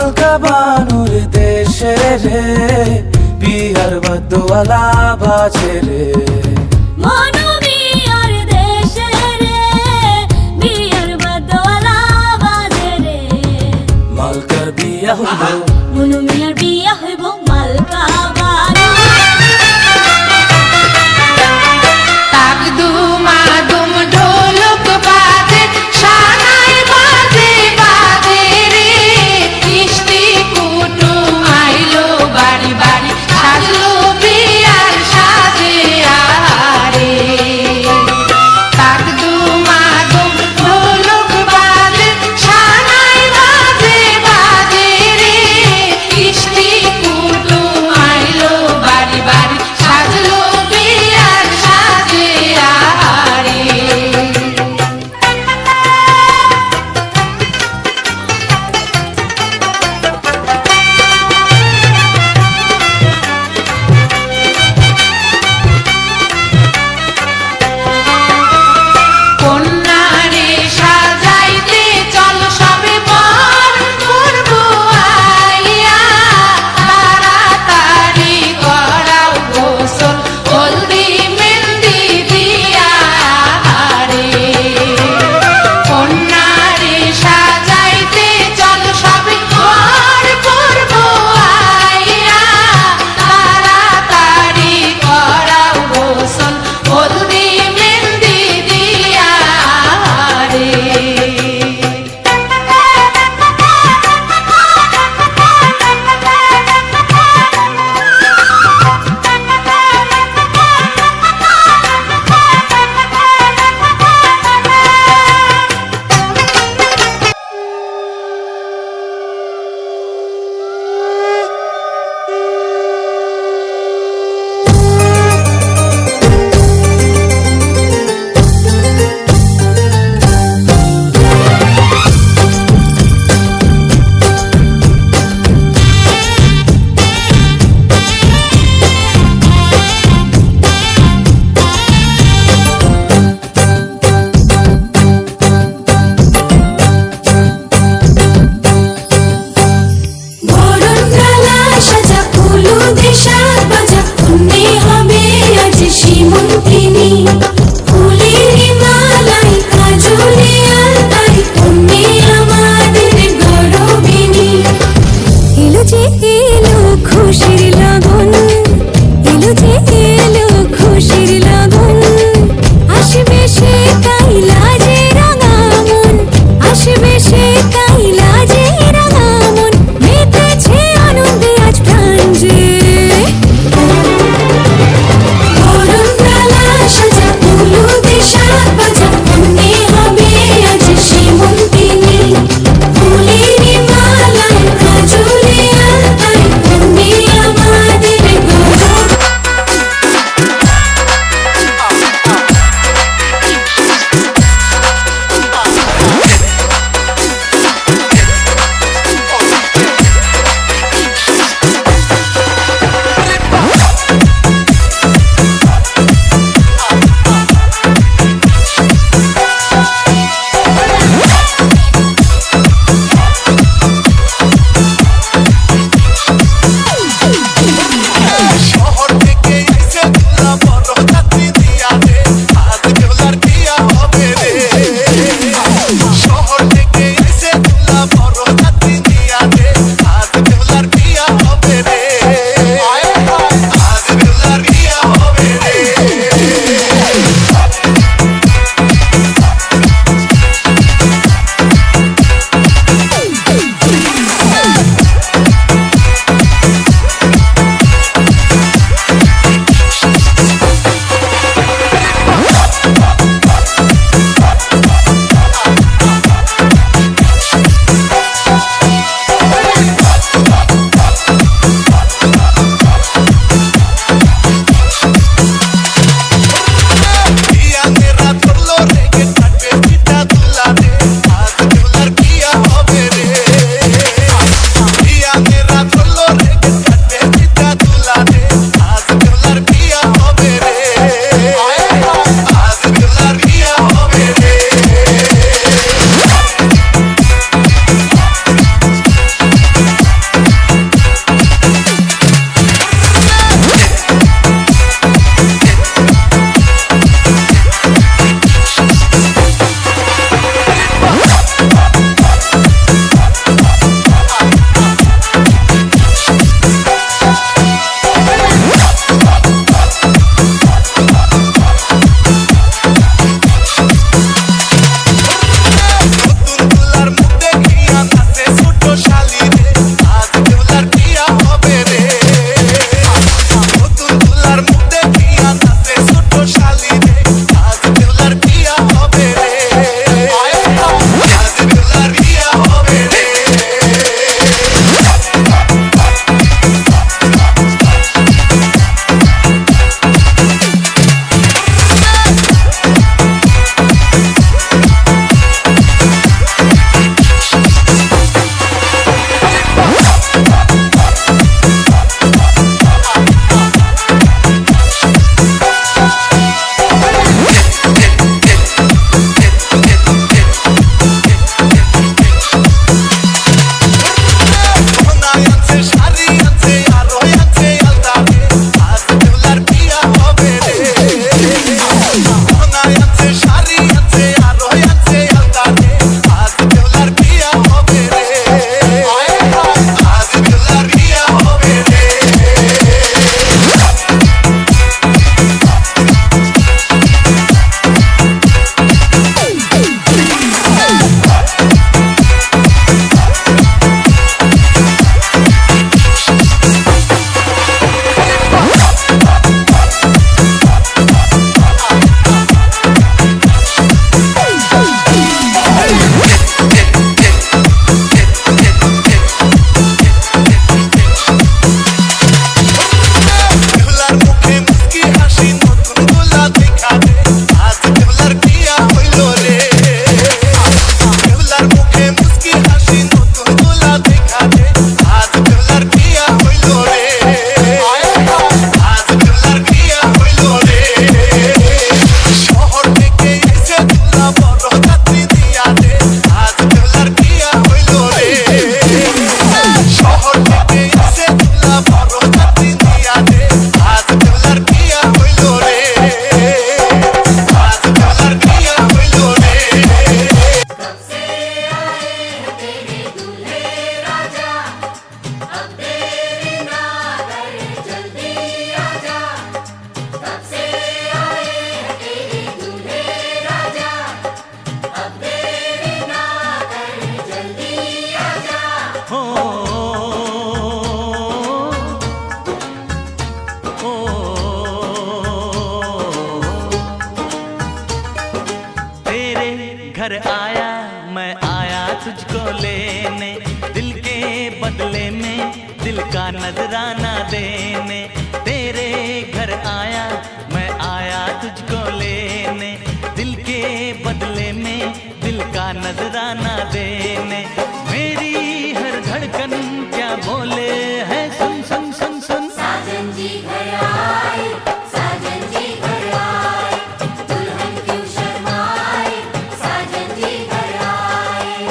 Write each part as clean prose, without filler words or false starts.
মালকা বানুর দেশে রে বিয়ার বদওয়ালা বাজে রে মনু বিয়ার দেশে রে বিয়ার বদওয়ালা বাজে রে মালকার বিয়া হইব মনু মিয়ার বিয়া হইব মালকা বানু हो ओ तेरे घर आया मैं आया तुझको लेने, दिल के बदले में दिल का नजराना देने। तेरे घर आया मैं आया तुझको लेने, दिल के बदले में दिल का नजराना देने। मेरी हर धड़कन क्या बोले है, सुन सुन सुन सुन। साजन जी घर आए, साजन जी घर आए, दुल्हन क्यों शर्माए, साजन जी घर आए।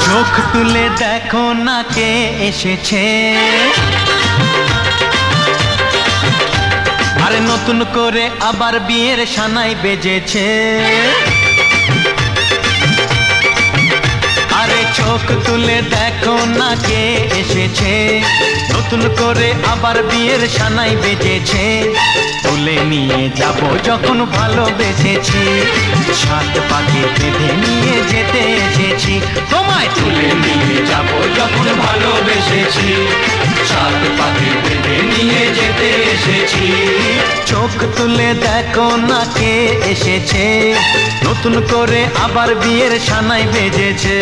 চোখ তুলে দেখো না কে এসেছে, আরে নতুন করে আবার বিয়ের সানাই বেজেছে। আরে চোখ তুলে দেখো না কে এসেছে, নতুন করে আবার বিয়ের সানাই বেজেছে। তুলে নিয়ে যাব যখন ভালোবেসেছি, সাত পাকে বেঁধে নিয়ে যেতে এসেছি। তোমায় তুলে নিয়ে যাব যখন ভালোবেসেছি, সাত পাকে বেঁধে নিয়ে যেতে এসেছি। চোখ তুলে দেখো না কে এসেছে, নতুন করে আবার বিয়ের সানাই বেজেছে।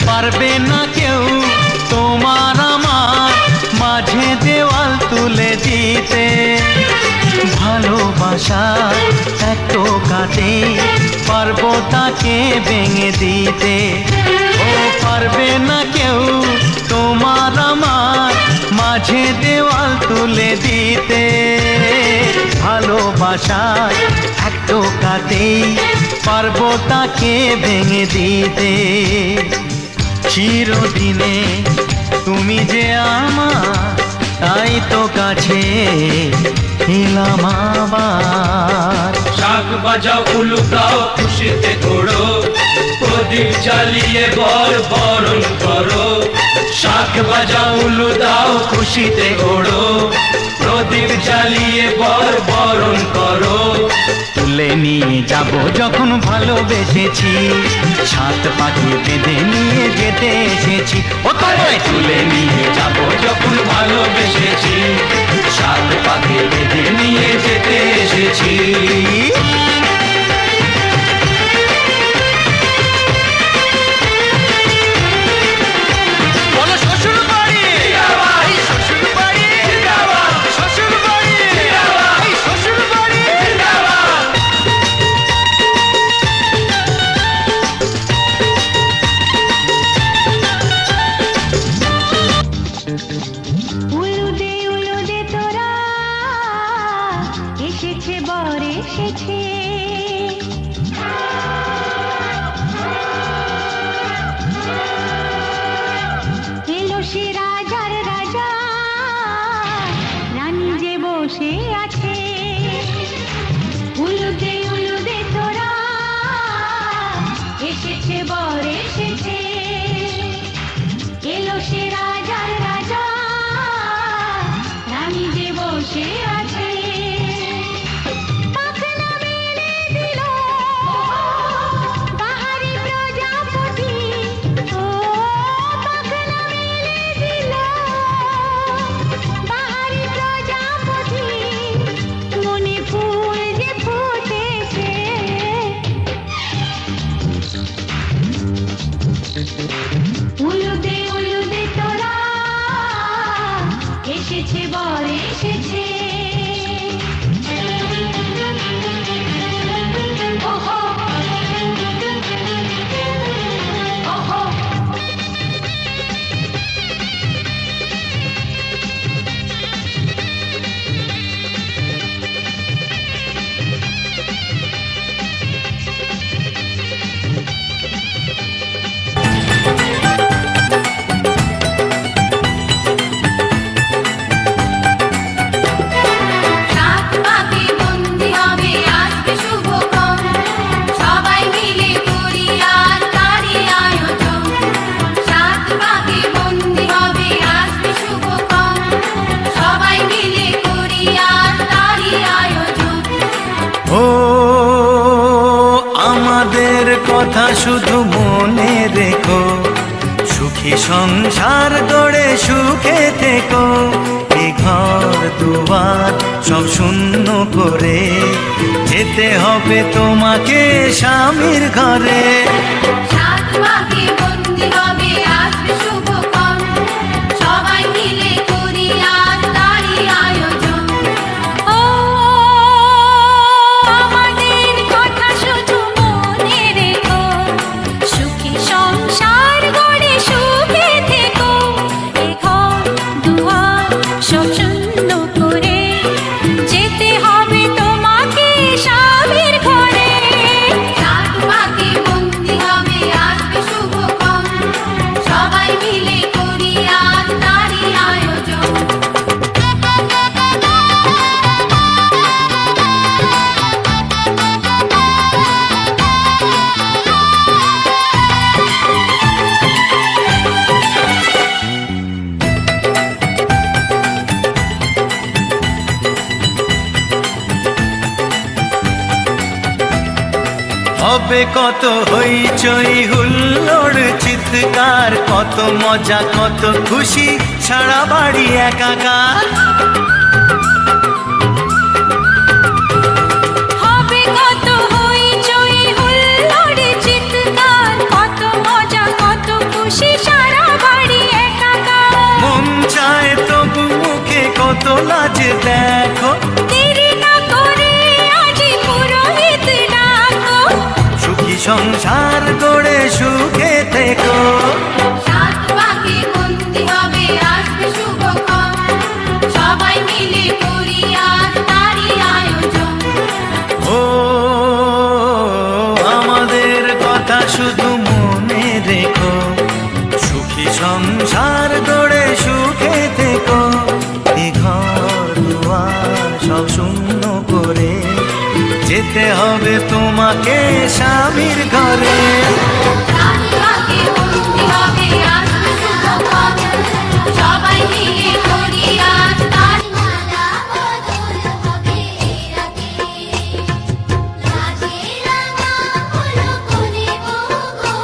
পারবে না কেউ তোমার আমার মাঝে দেওয়াল তুলে দিতে, ভালোবাসা এত কাটে পারবো তাকে ভেঙে দিতে। ও পারবে না কেউ তোমার আমার মাঝে দেওয়াল তুলে দিতে, ভালোবাসা এত কাটে পারবো তাকে ভেঙে দিতে। চিরদিনে তুমি যে আমার, তাই তো কাছে এলাম আবার। শাক বাজাও উলু দাও খুশিতে ঘোড়ো, প্রদীপ জ্বালিয়ে বর বরণ করো। শাক বাজাও উলু দাও খুশিতে ঘোড়ো, প্রদীপ জ্বালিয়ে বর বরণ করো। তুলে নিয়ে যাব যখন ভালোবেসেছি, সাত পাখি বেঁধে নিয়ে যেতে এসেছি। ও তোমায় তুলে নিয়ে যাব যখন ভালোবেসেছি, সাত পাকে বেঁধে নিয়ে যেতে এসেছি। বলো শ্বশুর বাড়ি, এই শ্বশুর বাড়ি, শ্বশুর বাড়ি, এই শ্বশুর বাড়ি। উলুদে তোরা এসেছে বর এসেছে, এলো সে রাজার রাজা, রানী যে বসে আছে। উলুদে তোরা এসেছে বর এসেছে, এলো সে রাজার রাজা, রানী যে বসে আছে। পাখনা মেলে দিল বাহারি প্রজাপতি, ও পাখনা মেলে দিল বাহারি প্রজাপতি, মনে ফুল যে ফুটেছে। উলুদে তোরা এসেছে বর এসেছে। ওহো ওহো কথা শুধু মনে রেখো, সুখী সংসার গড়ে সুখে থেকো। এ ঘর দুয়ার সব শূন্য করে যেতে হবে তোমাকে স্বামীর ঘরে। সাত পাকে বন্দি হবে আসবে শুভক্ষণ, সবাই মিলে করি আজ তারই আয়োজন। ও আমাদের কথা শুধু মনে রেখো, সুখী সংসার গড়ে সুখে থেকো। এ ঘর দুয়ার সব শূন্য করে যেতে হবে তোমাকে স্বামীর ঘরে। সাত পাকে বন্দি হবে আসবে শুভক্ষণ, সবাই মিলে করি আজ তারই আয়োজন। হবে কত হইচই হুল্লোড় চিৎকার, কত মজা কত খুশি সারা বাড়ি একাকার। হবে কত হইচই হুল্লোড় চিৎকার, কত মজা কত খুশি সারা বাড়ি একাকার। মন চায় তবু মুখে কত লাজ দেখো, দেরি না করে আজই পুরোহিত ডাকো। সুখী সংসার গড়ে সুখে থেকো। সাত পাকে বন্দি হবে আসবে শুভক্ষণ, সবাই মিলে করি আজ তারই আয়োজন। ও আমাদের কথা শুধু মনে রেখো, সুখী সংসার গড়ে সুখে থেকো। এ ঘর দুয়ার সব শূন্য করে যেতে হবে তোমাকে স্বামীর ঘরে। সাত পাকে বন্দি হবে আসবে শুভক্ষণ, সবাই মিলে করি আজ তারই মালা বদল হবে এই রাতে। রাজে রাঙা হলো কোণে বউ গো,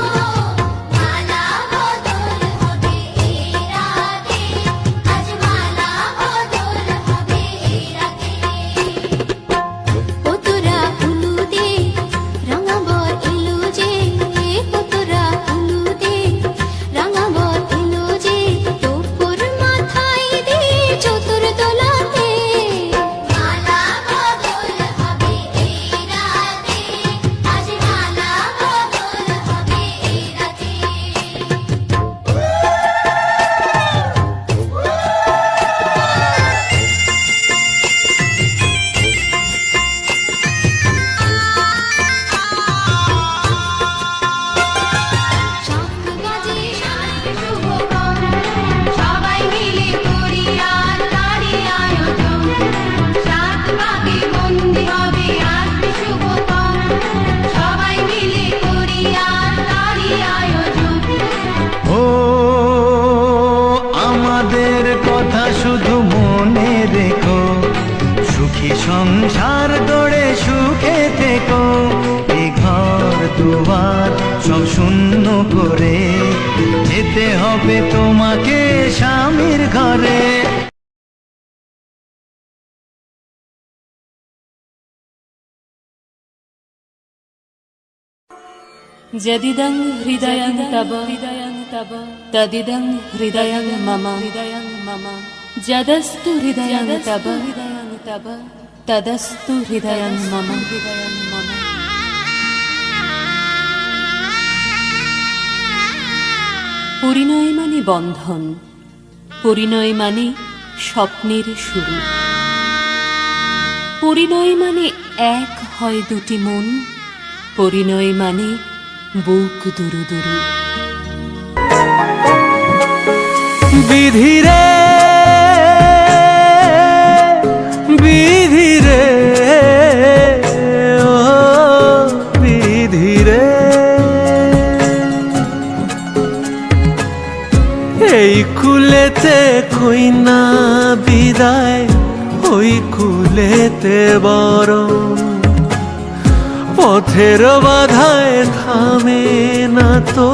মালা বদল হবে এই রাতে। আজ মালা বদল হবে এই রাতে। কতরা উলুদে রঙাবর এলো যে, কতরা উলুদে রঙাবর এলো যে, টোপর মাথায় দিয়ে চতুর দোলাতে। মালা বদল হবে এই রাতে, আজ মালা বদল হবে এই রাতে। শাঁখ বাজে আসবে শুভক্ষণ, সবাই মিলে করি আজ তারই আয়োজন। সাত পাকে বন্দি হবে আসবে শুভক্ষণ, সবাই মিলে করি আজ তারই আয়োজন। ও আমাদের কথা শুধু মনে রেখো, সুখী সংসার গড়ে সুখে থেকো। এ ঘর দুয়ার সব শূন্য করে যেতে হবে তোমাকে স্বামীর ঘরে। যদিদং হৃদয়ং তব তদিদং হৃদয়ং মম যদস্তু হৃদয়ং তব তদস্তু হৃদয়ং মম। পরিণয় মানে বন্ধন, পরিণয় মানে স্বপ্নের শুরু, পরিণয় মানে এক হয় দুটি মন, পরিণয় মানে বুক দুরু দুরু। বিধিরে বিধিরে ও বিধিরে, এই কুলেতে কইনা বিদায়, ওই কুলেতে বরং পথের বাধায় থামে না তো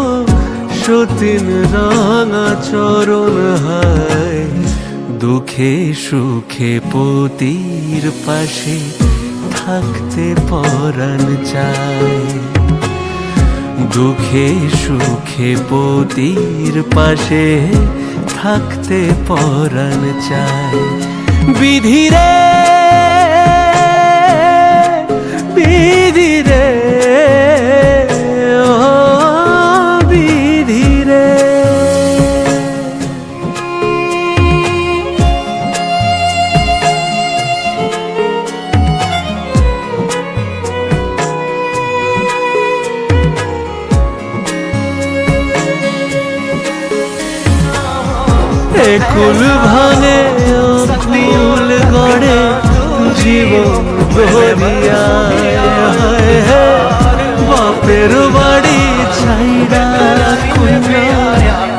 সতীন রাঙা চরণ হায়, দুঃখে সুখে পতির পাশে থাকতে পরাণ চায়। দুঃখে সুখে পতির পাশে থাকতে পরাণ চায়। বিধিরে বিধিরে ও বিধিরে। কুল ভাঙে কুল গড়ে জীবন গড়িয়া, বাপের বাড়ি ছাইরা কন্যা